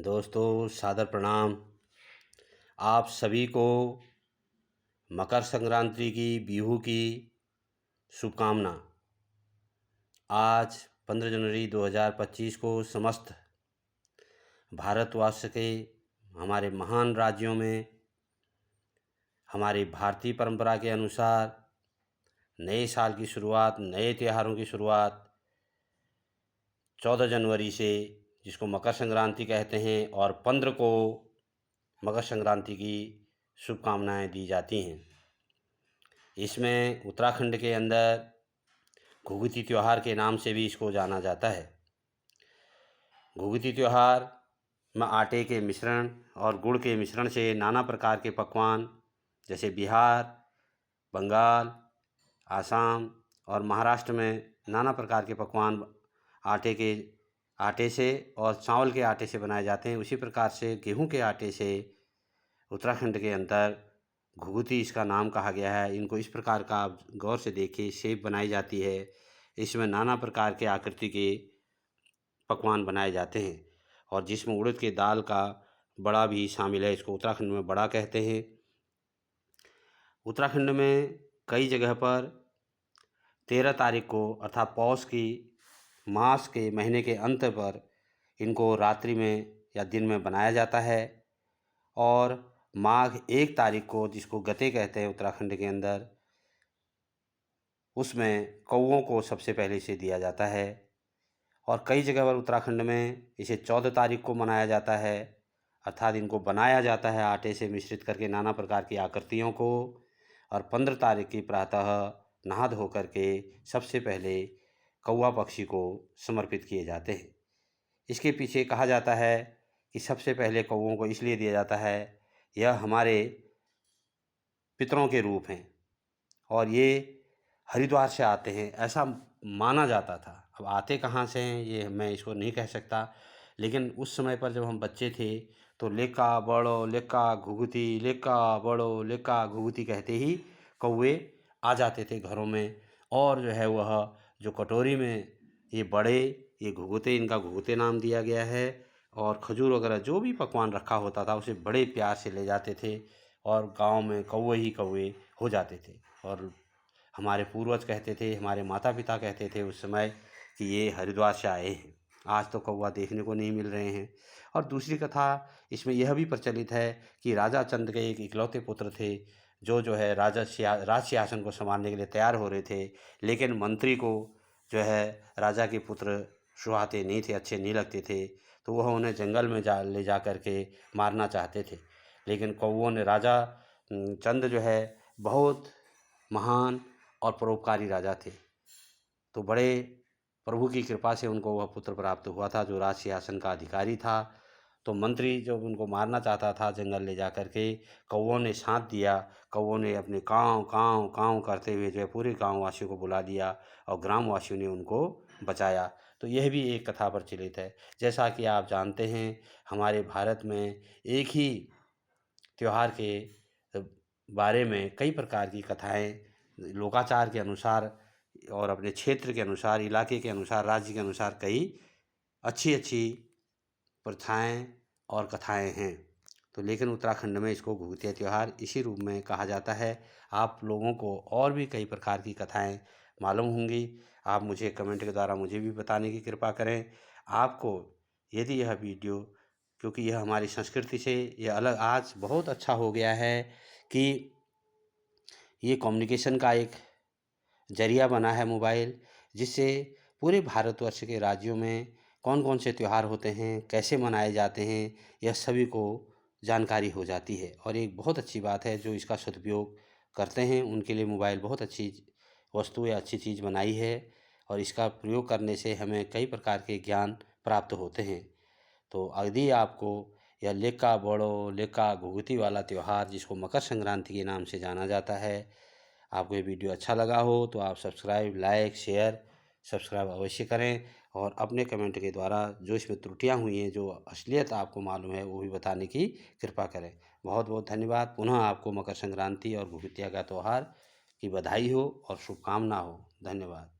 दोस्तों सादर प्रणाम। आप सभी को मकर संक्रांति की, बिहू की शुभकामना। आज 15 जनवरी 2025 को समस्त भारतवर्ष के हमारे महान राज्यों में हमारी भारतीय परंपरा के अनुसार नए साल की शुरुआत, नए त्योहारों की शुरुआत 14 जनवरी से, जिसको मकर संक्रांति कहते हैं, और 15 को मकर संक्रांति की शुभकामनाएं दी जाती हैं। इसमें उत्तराखंड के अंदर घुघुती त्यौहार के नाम से भी इसको जाना जाता है। घुघुती त्यौहार में आटे के मिश्रण और गुड़ के मिश्रण से नाना प्रकार के पकवान जैसे बिहार, बंगाल, आसाम और महाराष्ट्र में नाना प्रकार के पकवान आटे से और चावल के आटे से बनाए जाते हैं। उसी प्रकार से गेहूं के आटे से उत्तराखंड के अंदर घुघुती इसका नाम कहा गया है। इनको इस प्रकार का आप गौर से देखिए, शेप बनाई जाती है। इसमें नाना प्रकार के आकृति के पकवान बनाए जाते हैं और जिसमें उड़द के दाल का बड़ा भी शामिल है। इसको उत्तराखंड में बड़ा कहते हैं। उत्तराखंड में कई जगह पर 13 तारीख को अर्थात पौष की मास के महीने के अंत पर इनको रात्रि में या दिन में बनाया जाता है और माघ 1 तारीख को, जिसको गते कहते हैं उत्तराखंड के अंदर, उसमें कौओं को सबसे पहले इसे दिया जाता है। और कई जगह पर उत्तराखंड में इसे 14 तारीख को मनाया जाता है, अर्थात इनको बनाया जाता है आटे से मिश्रित करके नाना प्रकार की आकृतियों को। और 15 तारीख की प्रातः नहा धो करके सबसे पहले कौवा पक्षी को समर्पित किए जाते हैं। इसके पीछे कहा जाता है कि सबसे पहले कौवों को इसलिए दिया जाता है, यह हमारे पितरों के रूप हैं और ये हरिद्वार से आते हैं, ऐसा माना जाता था। अब आते कहाँ से हैं ये मैं इसको नहीं कह सकता, लेकिन उस समय पर जब हम बच्चे थे तो लेका बड़ो लेका घुघुती, लेका बड़ो लेका घुघुती कहते ही कौवे आ जाते थे घरों में। और जो है वह जो कटोरी में ये बड़े, ये घुघुते, इनका घुघुते नाम दिया गया है, और खजूर वगैरह जो भी पकवान रखा होता था उसे बड़े प्यार से ले जाते थे और गांव में कौवे ही कौवे हो जाते थे। और हमारे पूर्वज कहते थे, हमारे माता पिता कहते थे उस समय कि ये हरिद्वार से आए हैं। आज तो कौवा देखने को नहीं मिल रहे हैं। और दूसरी कथा इसमें यह भी प्रचलित है कि राजा चंद के एक इकलौते पुत्र थे जो है राज सिंहासन को संभालने के लिए तैयार हो रहे थे, लेकिन मंत्री को जो है राजा के पुत्र सुहाते नहीं थे, अच्छे नहीं लगते थे, तो वह उन्हें जंगल में ले जा कर के मारना चाहते थे। लेकिन कौवों ने, राजा चंद जो है बहुत महान और परोपकारी राजा थे, तो बड़े प्रभु की कृपा से उनको वह पुत्र प्राप्त हुआ था जो राज सिंहासन का अधिकारी था। तो मंत्री जब उनको मारना चाहता था जंगल ले जा कर के, कौवों ने साथ दिया। कौवों ने अपने काँव काँव काँव करते हुए जो है पूरे गाँव वासियों को बुला दिया और ग्रामवासियों ने उनको बचाया। तो यह भी एक कथा प्रचलित है। जैसा कि आप जानते हैं हमारे भारत में एक ही त्यौहार के बारे में कई प्रकार की कथाएं लोकाचार के अनुसार और अपने क्षेत्र के अनुसार, इलाके के अनुसार, राज्य के अनुसार कई अच्छी अच्छी प्रथाएं और कथाएं हैं। तो लेकिन उत्तराखंड में इसको घुघुतिया त्यौहार इसी रूप में कहा जाता है। आप लोगों को और भी कई प्रकार की कथाएं मालूम होंगी, आप मुझे कमेंट के द्वारा मुझे भी बताने की कृपा करें। आपको यदि यह वीडियो, क्योंकि यह हमारी संस्कृति से यह अलग आज बहुत अच्छा हो गया है कि ये कम्युनिकेशन का एक जरिया बना है मोबाइल, जिससे पूरे भारतवर्ष के राज्यों में कौन कौन से त्यौहार होते हैं, कैसे मनाए जाते हैं, यह सभी को जानकारी हो जाती है। और एक बहुत अच्छी बात है, जो इसका सदुपयोग करते हैं उनके लिए मोबाइल बहुत अच्छी वस्तु या अच्छी चीज़ बनाई है और इसका प्रयोग करने से हमें कई प्रकार के ज्ञान प्राप्त होते हैं। तो यदि आपको यह लेका बड़ो लेका घुघुती वाला त्यौहार, जिसको मकर संक्रांति के नाम से जाना जाता है, आपको ये वीडियो अच्छा लगा हो तो आप सब्सक्राइब, लाइक, शेयर, सब्सक्राइब अवश्य करें और अपने कमेंट के द्वारा जो इसमें त्रुटियां हुई हैं, जो असलियत आपको मालूम है, वो भी बताने की कृपा करें। बहुत बहुत धन्यवाद। पुनः आपको मकर संक्रांति और घुघुतिया का त्यौहार की बधाई हो और शुभकामना हो। धन्यवाद।